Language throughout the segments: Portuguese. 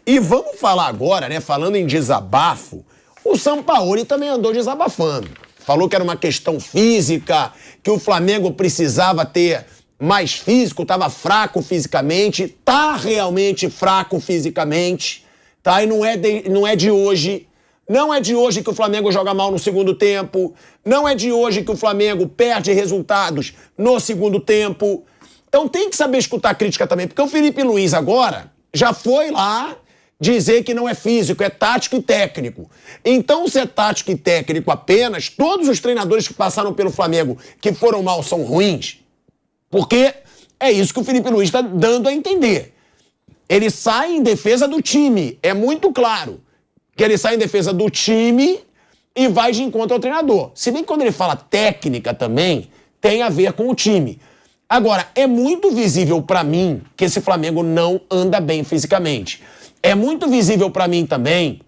E vamos falar agora, né, falando em desabafo, o Sampaoli também andou desabafando. Falou que era uma questão física, que o Flamengo precisava ter mais físico, estava fraco fisicamente, tá realmente fraco fisicamente, tá? E não é de hoje. Não é de hoje que o Flamengo joga mal no segundo tempo. Não é de hoje que o Flamengo perde resultados no segundo tempo. Então tem que saber escutar a crítica também, porque o Felipe Luiz agora já foi lá dizer que não é físico, é tático e técnico. Então, se é tático e técnico apenas, todos os treinadores que passaram pelo Flamengo que foram mal são ruins, porque é isso que o Felipe Luiz está dando a entender. Ele sai em defesa do time, é muito claro que ele sai em defesa do time e vai de encontro ao treinador. Se bem que quando ele fala técnica também, tem a ver com o time. Agora, é muito visível pra mim que esse Flamengo não anda bem fisicamente. É muito visível pra mim também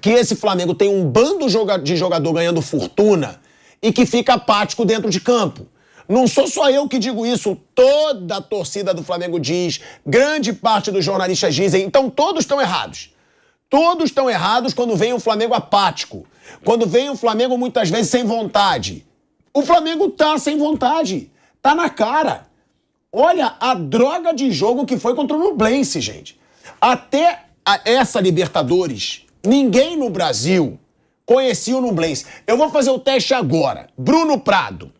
que esse Flamengo tem um bando de jogador ganhando fortuna e que fica apático dentro de campo. Não sou só eu que digo isso, toda a torcida do Flamengo diz, grande parte dos jornalistas dizem, então todos estão errados. Todos estão errados quando vem o Flamengo apático, quando vem o Flamengo muitas vezes sem vontade. O Flamengo tá sem vontade, tá na cara. Olha a droga de jogo que foi contra o Nublense, gente. Até essa Libertadores, ninguém no Brasil conhecia o Nublense. Eu vou fazer o teste agora. Bruno Prado,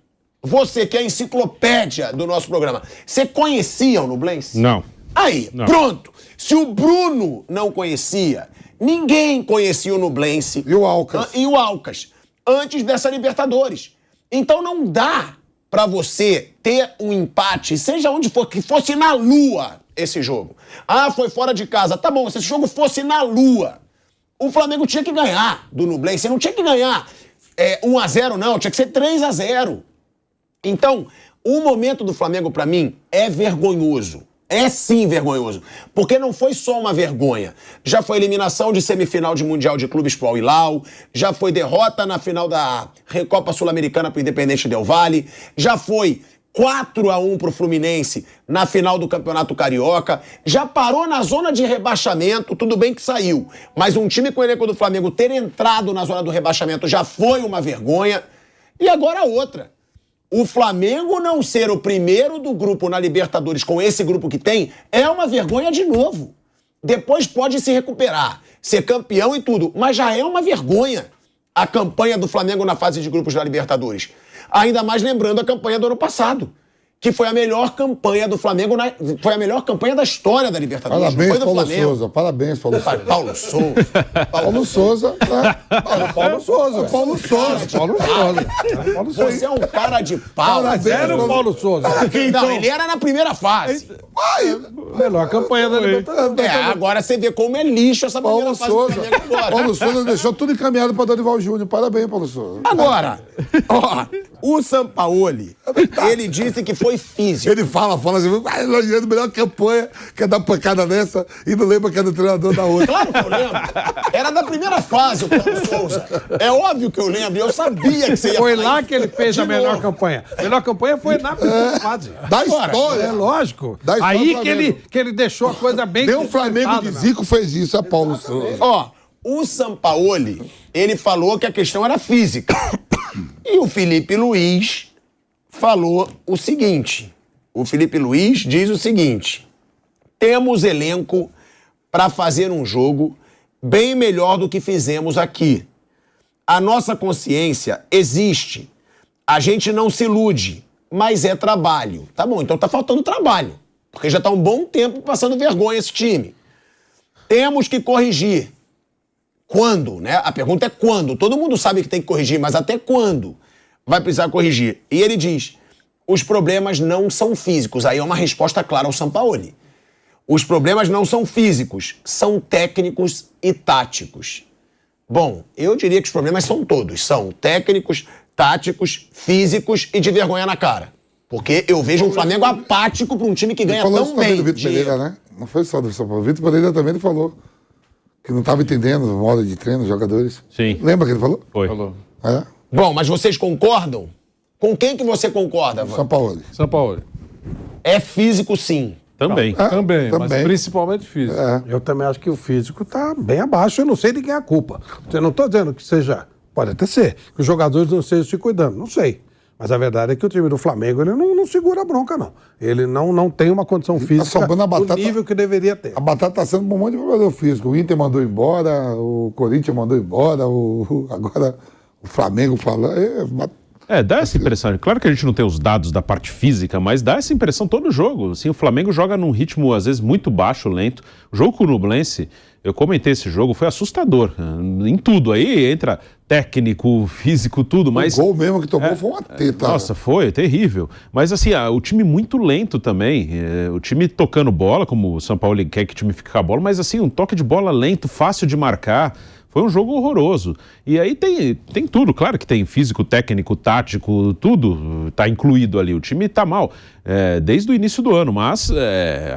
você que é a enciclopédia do nosso programa, você conhecia o Nublense? Não. Aí, não. Pronto. Se o Bruno não conhecia, ninguém conhecia o Nublense. E o Alcas. E o Alcas, antes dessa Libertadores. Então não dá pra você ter um empate, seja onde for, que fosse na Lua esse jogo. Ah, foi fora de casa. Tá bom, se esse jogo fosse na Lua, o Flamengo tinha que ganhar do Nublense. Não tinha que ganhar 1-0, não. Tinha que ser 3-0. Então, o momento do Flamengo, pra mim, é vergonhoso. É sim vergonhoso, porque não foi só uma vergonha. Já foi eliminação de semifinal de Mundial de Clubes pro Al Hilal, já foi derrota na final da Recopa Sul-Americana pro Independente Del Valle, já foi 4-1 pro Fluminense na final do Campeonato Carioca, já parou na zona de rebaixamento, tudo bem que saiu, mas um time com o elenco do Flamengo ter entrado na zona do rebaixamento já foi uma vergonha. E agora outra. O Flamengo não ser o primeiro do grupo na Libertadores com esse grupo que tem é uma vergonha de novo. Depois pode se recuperar, ser campeão e tudo, mas já é uma vergonha a campanha do Flamengo na fase de grupos da Libertadores. Ainda mais lembrando a campanha do ano passado, que foi a melhor campanha do Flamengo, foi a melhor campanha da história da Libertadores. Parabéns, foi do Paulo Flamengo. Souza. Parabéns, Paulo Souza. Paulo Souza. Paulo Souza. Paulo Souza. Paulo Souza. Paulo Souza. Você é um cara de pau. Era o Paulo Souza. Não, ele era na primeira fase. Melhor campanha da Libertadores. Agora você vê como é lixo essa primeira Paulo fase do Souza. Flamengo agora. Paulo Souza deixou tudo encaminhado para Dorival Júnior. Parabéns, Paulo Souza. Agora, ó, o Sampaoli, ele disse que foi físico. Ele fala assim, elogiando a melhor campanha, quer dar pancada nessa e não lembra que é do treinador da outra. Claro que eu lembro. Era da primeira fase o Paulo Souza. É óbvio que eu lembro. Eu sabia que você ia Foi falar lá isso. que ele fez a De melhor novo. campanha. A melhor campanha foi na primeira fase. Da história. É lógico. Da história Aí do que ele deixou a coisa bem... Nem o Flamengo de Zico fez isso, é Paulo Souza. Ó, o Sampaoli, ele falou que a questão era física. E o Felipe Luiz falou o seguinte. O Felipe Luiz diz o seguinte: temos elenco para fazer um jogo bem melhor do que fizemos aqui. A nossa consciência existe. A gente não se ilude, mas é trabalho. Tá bom, então tá faltando trabalho, porque já tá um bom tempo passando vergonha esse time. Temos que corrigir. Quando, né? A pergunta é quando. Todo mundo sabe que tem que corrigir, mas até quando vai precisar corrigir? E ele diz: os problemas não são físicos. Aí é uma resposta clara ao Sampaoli. Os problemas não são físicos, são técnicos e táticos. Bom, eu diria que os problemas são todos. São técnicos, táticos, físicos e de vergonha na cara. Porque eu vejo um Flamengo apático para um time que ganha Falou tão isso também bem. do Vitor Pereira, né? Não foi só do São Paulo. O Vitor Pereira também ele falou que não estava entendendo o modo de treino dos jogadores. Sim. Lembra que ele falou? Foi. É? Bom, mas vocês concordam? Com quem que você concorda, Van? São Paulo. São Paulo. É físico, sim. Também. Também, mas também. principalmente físico. É. Eu também acho que o físico está bem abaixo. Eu não sei de quem é a culpa. Eu não estou dizendo que seja... Pode até ser. Que os jogadores não estejam se cuidando. Não sei. Mas a verdade é que o time do Flamengo ele não segura a bronca, não. Ele não tem uma condição física do nível que deveria ter. A batata está sendo um monte de jogador físico. O Inter mandou embora, o Corinthians mandou embora, agora o Flamengo falando. Dá essa impressão. Claro que a gente não tem os dados da parte física, mas dá essa impressão todo jogo. Assim, o Flamengo joga num ritmo, às vezes, muito baixo, lento. O jogo com o Nublense, eu comentei esse jogo, foi assustador. Em tudo. Aí entra técnico, físico, tudo, mas... O gol mesmo que tomou foi uma teta. Nossa, foi terrível. Mas assim, o time muito lento também. O time tocando bola, como o São Paulo quer que o time fique com a bola, mas assim, um toque de bola lento, fácil de marcar. Foi um jogo horroroso. E aí tem tudo, claro que tem físico, técnico, tático, tudo está incluído ali. O time está mal desde o início do ano, mas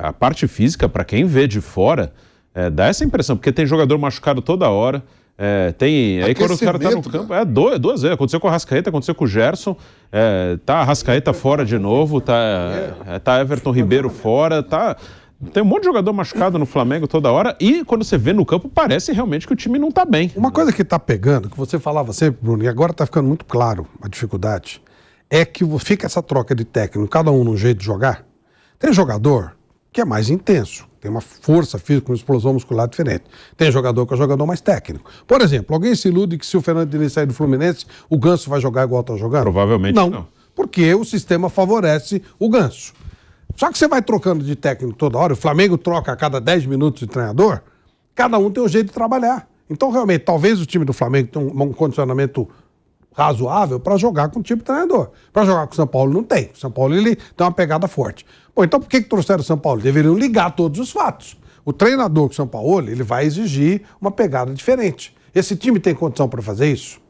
a parte física, para quem vê de fora, dá essa impressão, porque tem jogador machucado toda hora. Aí quando o cara tá no campo, duas vezes. Aconteceu com o Arrascaeta, aconteceu com o Gerson. Tá a Arrascaeta fora de novo, tá Everton Ribeiro fora, tem um monte de jogador machucado no Flamengo toda hora e quando você vê no campo parece realmente que o time não tá bem. Uma coisa que tá pegando, que você falava sempre, Bruno, e agora tá ficando muito claro a dificuldade, é que fica essa troca de técnico, cada um num jeito de jogar. Tem jogador que é mais intenso, tem uma força física, uma explosão muscular diferente. Tem jogador que é jogador mais técnico. Por exemplo, alguém se ilude que se o Fernando Diniz sair do Fluminense, o Ganso vai jogar igual tá jogando? Provavelmente não. Porque o sistema favorece o Ganso. Só que você vai trocando de técnico toda hora, o Flamengo troca a cada 10 minutos de treinador, cada um tem um jeito de trabalhar. Então, realmente, talvez o time do Flamengo tenha um condicionamento razoável para jogar com o time de treinador. Para jogar com o São Paulo, não tem. O São Paulo, ele tem uma pegada forte. Pô, então por que trouxeram o São Paulo? Deveriam ligar todos os fatos. O treinador com o São Paulo, ele vai exigir uma pegada diferente. Esse time tem condição para fazer isso?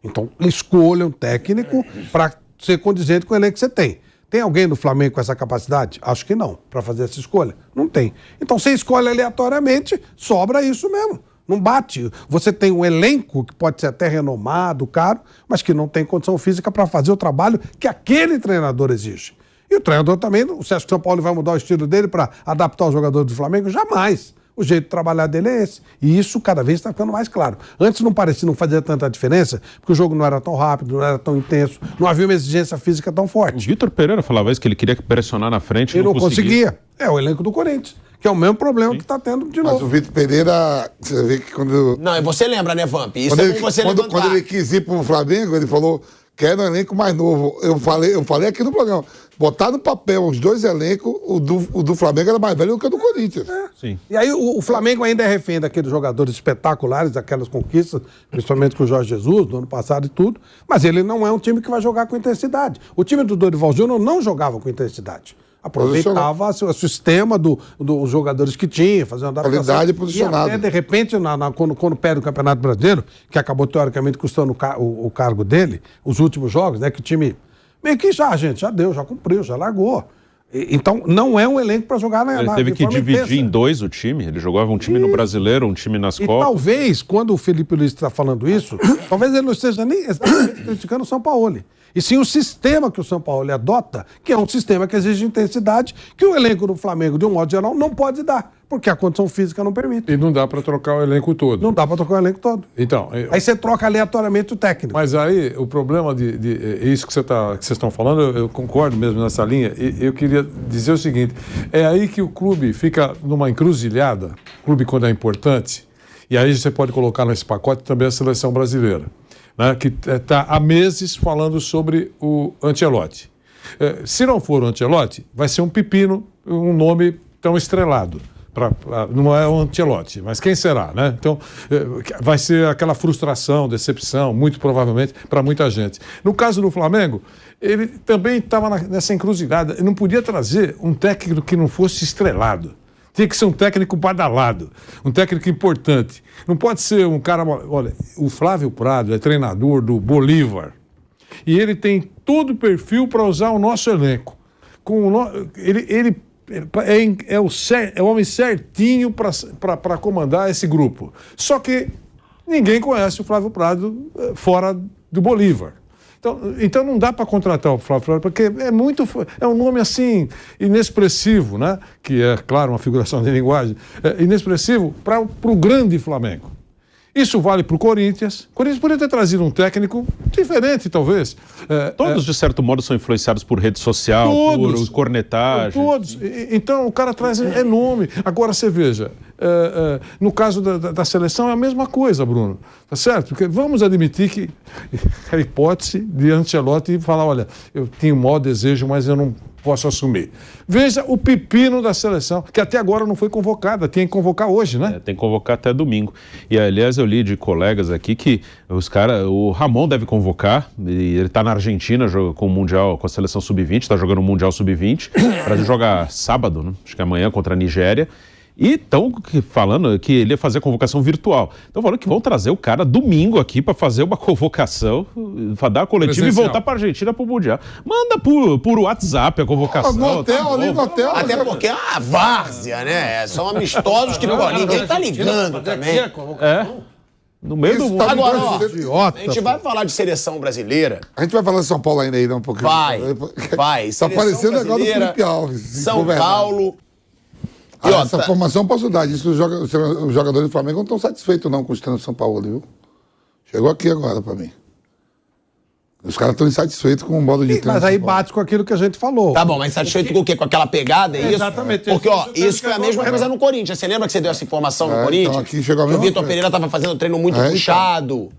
Então, escolha um técnico para ser condizente com o elenco que você tem. Tem alguém do Flamengo com essa capacidade? Acho que não, para fazer essa escolha. Não tem. Então você escolhe aleatoriamente, sobra isso mesmo. Não bate. Você tem um elenco que pode ser até renomado, caro, mas que não tem condição física para fazer o trabalho que aquele treinador exige. E o treinador também, você acha que o São Paulo vai mudar o estilo dele para adaptar o jogador do Flamengo? Jamais. O jeito de trabalhar dele é esse. E isso cada vez está ficando mais claro. Antes não parecia, não fazia tanta diferença, porque o jogo não era tão rápido, não era tão intenso, não havia uma exigência física tão forte. O Vitor Pereira falava isso, que ele queria pressionar na frente e não conseguia. É o elenco do Corinthians, que é o mesmo problema que está tendo de novo. Mas o Vitor Pereira, você vê que quando... Não, e você lembra, né, Vamp? Isso quando ele quis ir pro Flamengo, ele falou... Quero um elenco mais novo. Eu falei aqui no programa. Botar no papel os dois elencos, o do Flamengo era mais velho do que o do Corinthians. Sim. E aí o Flamengo ainda é refém daqueles jogadores espetaculares, daquelas conquistas, principalmente com o Jorge Jesus, do ano passado e tudo. Mas ele não é um time que vai jogar com intensidade. O time do Dorival Júnior não jogava com intensidade. Aproveitava o sistema dos jogadores que tinha, fazendo adaptação. Qualidade posicionada. E até, de repente, quando perde o Campeonato Brasileiro, que acabou teoricamente custando o cargo dele, os últimos jogos, né, que o time meio que já deu, já cumpriu, já largou. Então, não é um elenco para jogar na Ele teve que dividir em dois o time. Ele jogava um time no Brasileiro, um time nas Copas. E talvez, quando o Felipe Luiz está falando isso, talvez ele não esteja nem exatamente criticando o Sampaoli. E sim o sistema que o Sampaoli adota, que é um sistema que exige intensidade, que o elenco do Flamengo, de um modo geral, não pode dar, porque a condição física não permite. E não dá para trocar o elenco todo. Não dá para trocar o elenco todo. Então, aí você troca aleatoriamente o técnico. Mas aí, o problema isso que vocês estão falando, eu concordo mesmo nessa linha, e eu queria dizer o seguinte, é aí que o clube fica numa encruzilhada, o clube quando é importante, e aí você pode colocar nesse pacote também a seleção brasileira, né, que está há meses falando sobre o Ancelotti. Se não for o Ancelotti, vai ser um pepino, um nome tão estrelado. Não é o Ancelotti, mas quem será, né? Então, vai ser aquela frustração, decepção, muito provavelmente, para muita gente. No caso do Flamengo, ele também estava nessa encruzilhada. Ele não podia trazer um técnico que não fosse estrelado. Tinha que ser um técnico badalado, um técnico importante. Não pode ser um cara... Olha, o Flávio Prado é treinador do Bolívar e ele tem todo o perfil para usar o nosso elenco. Ele é o homem certinho para comandar esse grupo. Só que ninguém conhece o Flávio Prado fora do Bolívar. Então não dá para contratar o Flávio Flores, porque é um nome assim, inexpressivo, né? Que é, claro, uma figuração de linguagem, inexpressivo para o grande Flamengo. Isso vale para o Corinthians. O Corinthians poderia ter trazido um técnico diferente, talvez. Todos, de certo modo, são influenciados por rede social, por cornetagem. Todos. Então, o cara traz nome. Agora, você veja, no caso da seleção é a mesma coisa, Bruno. Tá certo? Porque vamos admitir que a hipótese de Ancelotti falar, olha, eu tinha um maior desejo, mas eu não posso assumir. Veja o pepino da seleção, que até agora não foi convocada, tem que convocar hoje, né? Tem que convocar até domingo. E, aliás, eu li de colegas aqui que o Ramon deve convocar, e ele está na Argentina com o Mundial, com a seleção Sub-20, está jogando o Mundial Sub-20, o Brasil joga sábado, né? Acho que amanhã, contra a Nigéria. E estão falando que ele ia fazer a convocação virtual. Estão falando que vão trazer o cara domingo aqui para fazer uma convocação, para dar a coletiva e voltar para a Argentina para o Mundial. Manda por WhatsApp a convocação. No hotel, ali no hotel. Até porque é uma várzea, né? São amistosos que ninguém tá ligando também. No meio do mundo. Agora, a gente vai falar de seleção brasileira. A gente vai falar de São Paulo ainda aí, um pouquinho. Vai. Tá parecendo o negócio do Felipe Alves. São Paulo. Essa formação posso dar. Diz que os jogadores do Flamengo não estão satisfeitos não com o treino do São Paulo, viu? Chegou aqui agora pra mim. Os caras estão insatisfeitos com o modo de treino. Mas aí bate com aquilo que a gente falou. Tá bom, mas satisfeito com o quê? Com aquela pegada, é isso? Exatamente. Porque, isso foi a mesma coisa no Corinthians. Você lembra que você deu essa informação no Corinthians? Então aqui chegou a que o mesma Vitor coisa. Pereira estava fazendo um treino muito puxado.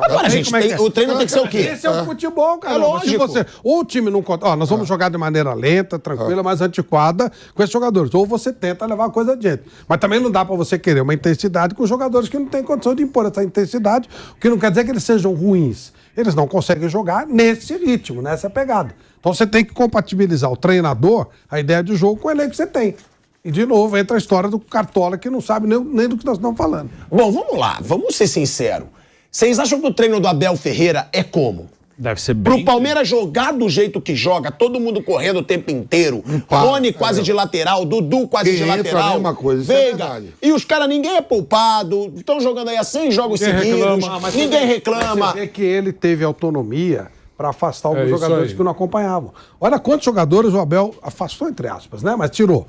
Agora, gente, o treino tem que ser o quê? Esse é o futebol, cara. É lógico. Ou o time não... nós vamos jogar de maneira lenta, tranquila, mais antiquada com esses jogadores. Ou você tenta levar a coisa adiante. Mas também não dá pra você querer uma intensidade com jogadores que não têm condição de impor essa intensidade, o que não quer dizer que eles sejam ruins. Eles não conseguem jogar nesse ritmo, nessa pegada. Então você tem que compatibilizar o treinador, a ideia de jogo, com o elenco que você tem. E, de novo, entra a história do Cartola, que não sabe nem do que nós estamos falando. Bom, vamos lá. Vamos ser sinceros. Vocês acham que o treino do Abel Ferreira é como? Deve ser bem... Pro Palmeiras jogar do jeito que joga, todo mundo correndo o tempo inteiro, Rony quase de lateral, Dudu quase de lateral, a mesma coisa, isso é Veiga, verdade. e os caras, ninguém é poupado, estão jogando aí há 100 jogos seguidos, ninguém reclama. Você vê que ele teve autonomia para afastar alguns jogadores aí. que não acompanhavam. Olha quantos jogadores o Abel afastou, entre aspas, né? Mas tirou.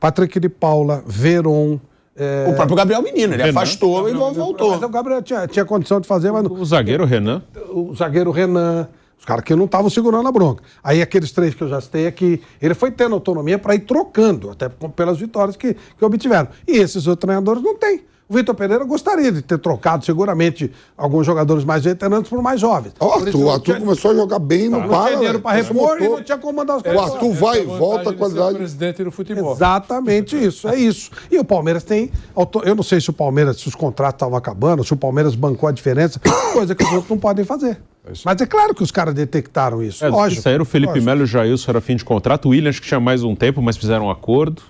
Patrick de Paula, Veron... O próprio Gabriel Menino, ele afastou e voltou. Mas o Gabriel tinha condição de fazer, mas... O zagueiro Renan. O zagueiro Renan, os caras que não estavam segurando a bronca. Aí aqueles três que eu já citei aqui, ele foi tendo autonomia para ir trocando, até pelas vitórias que obtiveram. E esses outros treinadores não têm. O Vitor Pereira gostaria de ter trocado, seguramente, alguns jogadores mais veteranos por mais jovens. O Arthur começou a jogar bem, não para. Não tinha dinheiro para repor e não tinha como mandar os O Arthur vai e volta a o qualidade. presidente do futebol. Exatamente isso, é isso. E o Palmeiras tem... Eu não sei se o Palmeiras, se os contratos estavam acabando, se o Palmeiras bancou a diferença, coisa que os outros não podem fazer. Mas é claro que os caras detectaram isso, lógico. Saíram o Felipe Melo e o Jailson era fim de contrato, o William acho que tinha mais um tempo, mas fizeram um acordo.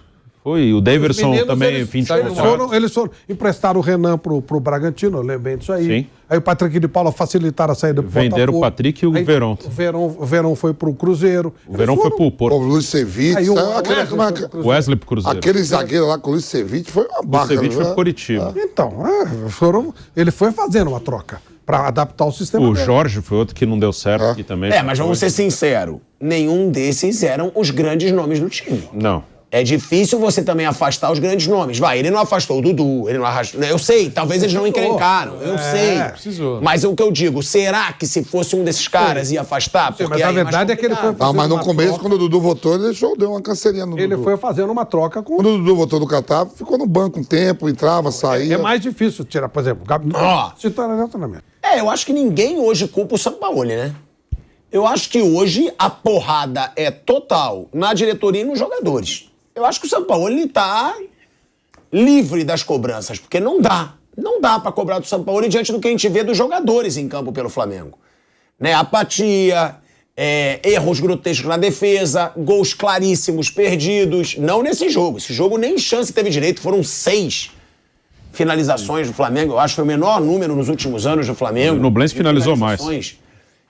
Foi, o Daverson também, fim de contrato. Eles foram emprestar o Renan pro Bragantino, eu lembro bem disso aí. Sim. Aí o Patrick de Paula facilitaram a saída pro Botafogo. Venderam o Patrick e o Verón. O Verón foi pro Cruzeiro. O Verón foi pro Porto. O Luiz Ceviche, o Wesley pro Cruzeiro. Aquele zagueiro lá com o Luiz Ceviche foi uma barca. O Ceviche foi pro Curitiba. Então, ele foi fazendo uma troca para adaptar o sistema O dele. Jorge foi outro que não deu certo aqui também. Mas vamos ser sinceros, nenhum desses eram os grandes nomes do time. Não. É difícil você também afastar os grandes nomes. Ele não afastou o Dudu, ele não arrastou... Eu sei, talvez eles não encrencaram, eu sei. Precisou. Mas o que eu digo, será que se fosse um desses caras ia afastar? Sim, mas a verdade é que ele foi Mas no uma começo, troca. quando o Dudu votou, ele deu uma canceirinha no Ele Dudu. foi fazendo uma troca com... Quando o Dudu votou no Catar, ficou no banco um tempo, entrava, saía. É mais difícil tirar, por exemplo, Eu acho que ninguém hoje culpa o Sampaoli, né? Eu acho que hoje a porrada é total na diretoria e nos jogadores. Eu acho que o Sampaoli tá livre das cobranças, porque não dá. Não dá pra cobrar do Sampaoli diante do que a gente vê dos jogadores em campo pelo Flamengo. Né? Apatia, erros grotescos na defesa, gols claríssimos perdidos. Não nesse jogo. Esse jogo nem chance teve direito. Foram 6 finalizações do Flamengo. Eu acho que foi o menor número nos últimos anos do Flamengo. O Nublense finalizou mais.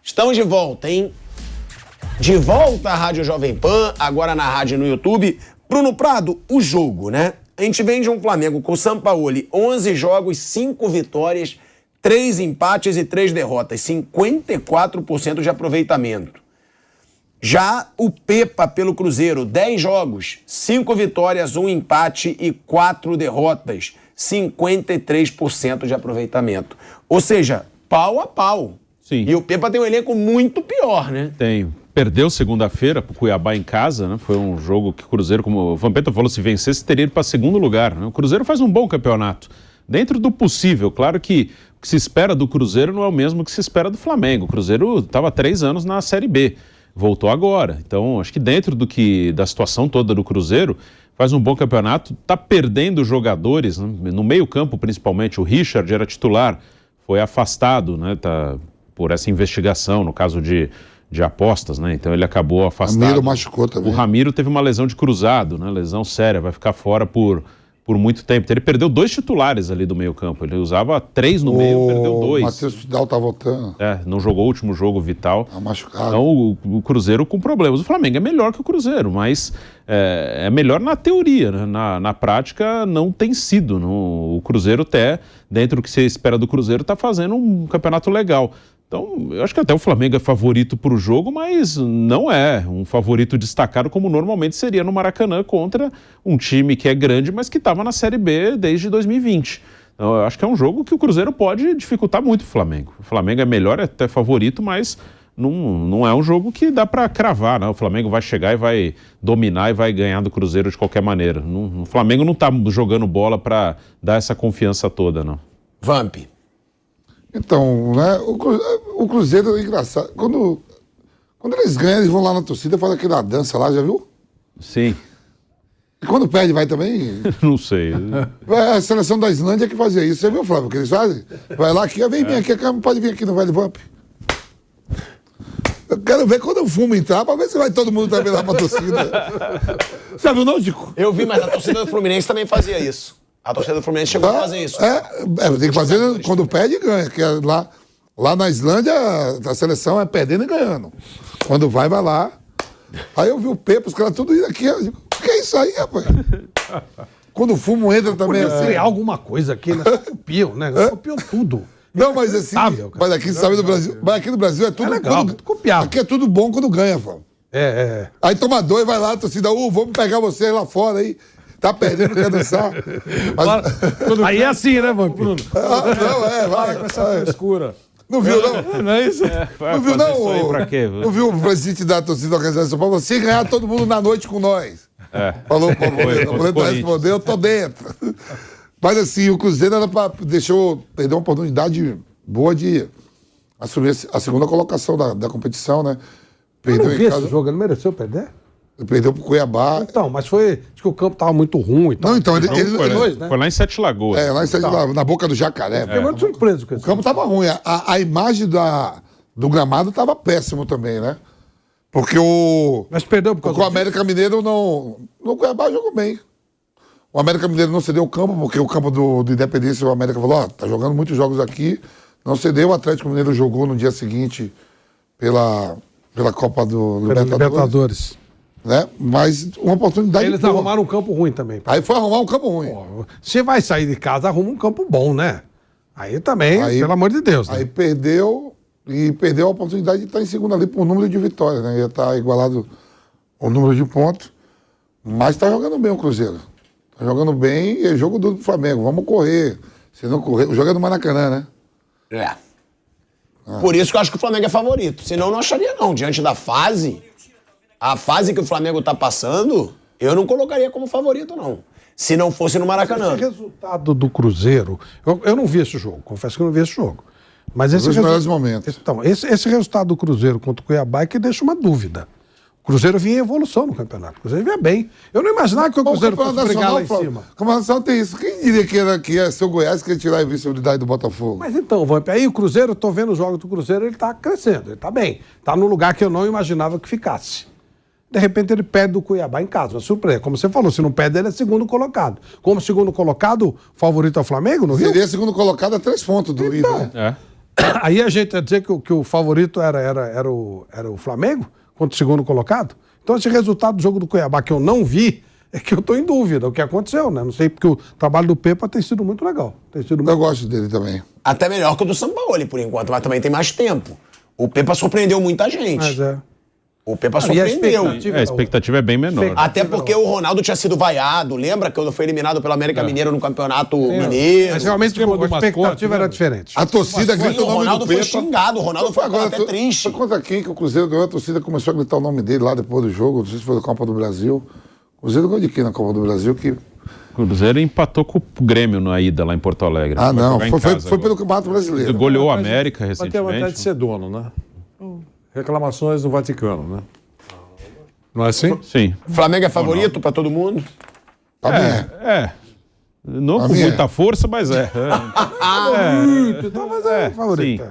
Estamos de volta, hein? De volta à Rádio Jovem Pan, agora na rádio e no YouTube. Bruno Prado, o jogo, né? A gente vem de um Flamengo com o Sampaoli, 11 jogos, 5 vitórias, 3 empates e 3 derrotas, 54% de aproveitamento. Já o Pepa pelo Cruzeiro, 10 jogos, 5 vitórias, 1 empate e 4 derrotas, 53% de aproveitamento. Ou seja, pau a pau. Sim. E o Pepa tem um elenco muito pior, né? Tem. Perdeu segunda-feira para o Cuiabá em casa, né? Foi um jogo que o Cruzeiro, como o Vampeta falou, se vencesse, teria ido para segundo lugar, né? O Cruzeiro faz um bom campeonato. Dentro do possível, claro que o que se espera do Cruzeiro não é o mesmo que se espera do Flamengo. O Cruzeiro estava há 3 anos na Série B, voltou agora. Então, acho que dentro da situação toda do Cruzeiro, faz um bom campeonato, está perdendo jogadores, né? No meio-campo principalmente. O Richard era titular, foi afastado, né? Por essa investigação, no caso de apostas, né? Então ele acabou afastado. O Ramiro machucou também. O Ramiro teve uma lesão de cruzado, né? Lesão séria, vai ficar fora por muito tempo. Então, ele perdeu 2 titulares ali do meio campo. Ele usava 3 no meio, perdeu 2. O Matheus Vidal tá voltando. Não jogou o último jogo, Vital. Tá machucado. Então o Cruzeiro com problemas. O Flamengo é melhor que o Cruzeiro, mas é melhor na teoria, né? Na prática não tem sido. O Cruzeiro até, dentro do que você espera do Cruzeiro, está fazendo um campeonato legal. Então, eu acho que até o Flamengo é favorito para o jogo, mas não é um favorito destacado como normalmente seria no Maracanã contra um time que é grande, mas que estava na Série B desde 2020. Então, eu acho que é um jogo que o Cruzeiro pode dificultar muito o Flamengo. O Flamengo é melhor, é até favorito, mas não é um jogo que dá para cravar, né? O Flamengo vai chegar e vai dominar e vai ganhar do Cruzeiro de qualquer maneira. O Flamengo não está jogando bola para dar essa confiança toda, não. Vamp. Então, né, o Cruzeiro é engraçado. Quando eles ganham, eles vão lá na torcida, fazem aquela dança lá, já viu? Sim. E quando perde, vai também? Não sei. A seleção da Islândia que fazia isso. Você viu, Flávio, o que eles fazem? Vai lá aqui, vem aqui, pode vir aqui no Vale Vamp. Eu quero ver quando o fumo entrar, pra ver se vai todo mundo também lá pra torcida. Você viu, não, Dico? Eu vi, mas a torcida do Fluminense também fazia isso. A torcida do Fluminense chegou a fazer isso. Tem que fazer quando perde e ganha. Que lá na Islândia, a seleção é perdendo e ganhando. Quando vai lá. Aí eu vi o Pepa, os caras tudo indo aqui. Eu digo, o que é isso aí, rapaz? Quando o fumo entra também assim. Criar alguma coisa aqui, né? Copiam, né? Copiam tudo. Não, mas assim. Mas aqui, sabe, no Brasil. Mas aqui no Brasil é tudo. É legal, tudo copiado. Aqui é tudo bom quando ganha, Flávio. Aí toma 2, vai lá, a torcida, vamos pegar você lá fora aí. Tá perdendo, quer dançar. Mas... Aí é assim, né, Vampiro? Vai com essa frescura. Não viu, não? Não é isso? Não viu, não? Isso aí pra quê? Não viu o presidente da torcida organizada de São Paulo? Se ganhar todo mundo na noite com nós. Falou o Paulo, respondeu, eu tô dentro. Mas assim, o Cruzeiro perdeu uma oportunidade boa de assumir a segunda colocação da competição, né? Perdeu eu não vi esse jogo, ele não mereceu perder? Perdeu pro Cuiabá. Então, mas acho que o campo tava muito ruim. Não, então, foi lá em Sete Lagoas. Lá em Sete Lagoas, na boca do Jacaré. Fiquei muito surpreso com isso. O campo tava ruim. A imagem do gramado tava péssimo também, né? Porque Mas perdeu por causa o América Mineiro não... No Cuiabá jogou bem. O América Mineiro não cedeu o campo, porque o campo do Independência, o América falou, tá jogando muitos jogos aqui, não cedeu. O Atlético Mineiro jogou no dia seguinte pela Copa do Libertadores. Né? Mas uma oportunidade. Eles arrumaram um campo ruim também. Aí foi arrumar um campo ruim. Você vai sair de casa, arruma um campo bom, né? Aí também, pelo amor de Deus. Né? Aí perdeu a oportunidade de estar em segundo ali por número de vitórias, né? Ia estar igualado o número de pontos. Mas tá jogando bem o Cruzeiro. Tá jogando bem e é jogo do Flamengo. Vamos correr. Se não correr, o jogo é do Maracanã, né? Por isso que eu acho que o Flamengo é favorito. Senão eu não acharia, não. Diante da fase. A fase que o Flamengo tá passando, eu não colocaria como favorito, não. Se não fosse no Maracanã. Esse resultado do Cruzeiro... Eu não vi esse jogo, confesso que eu não vi esse jogo. Mas esse momentos. Então, esse resultado do Cruzeiro contra o Cuiabá é que deixa uma dúvida. O Cruzeiro vinha em evolução no campeonato. O Cruzeiro vinha bem. Eu não imaginava que o Cruzeiro fosse brigar lá em cima. O Campeonato Nacional tem isso. Quem diria que ia ser o Goiás que ia tirar a vice-unidade do Botafogo? Mas então, Vamp, aí o Cruzeiro, eu tô vendo os jogos do Cruzeiro, ele tá crescendo, ele tá bem. Tá no lugar que eu não imaginava que ficasse. De repente ele perde do Cuiabá em casa, uma surpresa. Como você falou, se não perde, ele é segundo colocado. Como segundo colocado, favorito ao Flamengo no Rio? Seria segundo colocado a 3 pontos do Rio, né? Aí a gente ia dizer que o favorito era o Flamengo, contra o segundo colocado. Então esse resultado do jogo do Cuiabá que eu não vi, é que eu estou em dúvida o que aconteceu, né? Não sei, porque o trabalho do Pepa tem sido muito legal. Eu gosto dele também. Até melhor que o do Sampaoli, por enquanto, mas também tem mais tempo. O Pepa surpreendeu muita gente. Mas é. O Pepa surpreendeu. A expectativa é bem menor. Até porque o Ronaldo tinha sido vaiado. Lembra que foi eliminado pela América Mineiro no Campeonato Mineiro? Mas realmente a expectativa era diferente. A torcida grita o O nome Ronaldo do foi Pepa. xingado. O Ronaldo foi até triste. Foi contra quem que o Cruzeiro ganhou? A torcida começou a gritar o nome dele lá depois do jogo. Não sei se foi da Copa do Brasil. O Cruzeiro ganhou de quem na Copa do Brasil? Que... O Cruzeiro empatou com o Grêmio na ida lá em Porto Alegre. Ah, Vai não. jogar em casa Foi pelo agora. Campeonato Brasileiro. Goleou a América Mas tem a vantagem de recentemente. ser dono, né? Reclamações no Vaticano, né? Não é assim? Sim. Flamengo é favorito pra todo mundo? Tá bem. Não A com minha muita força, mas é. Então, mas é favorito. Sim.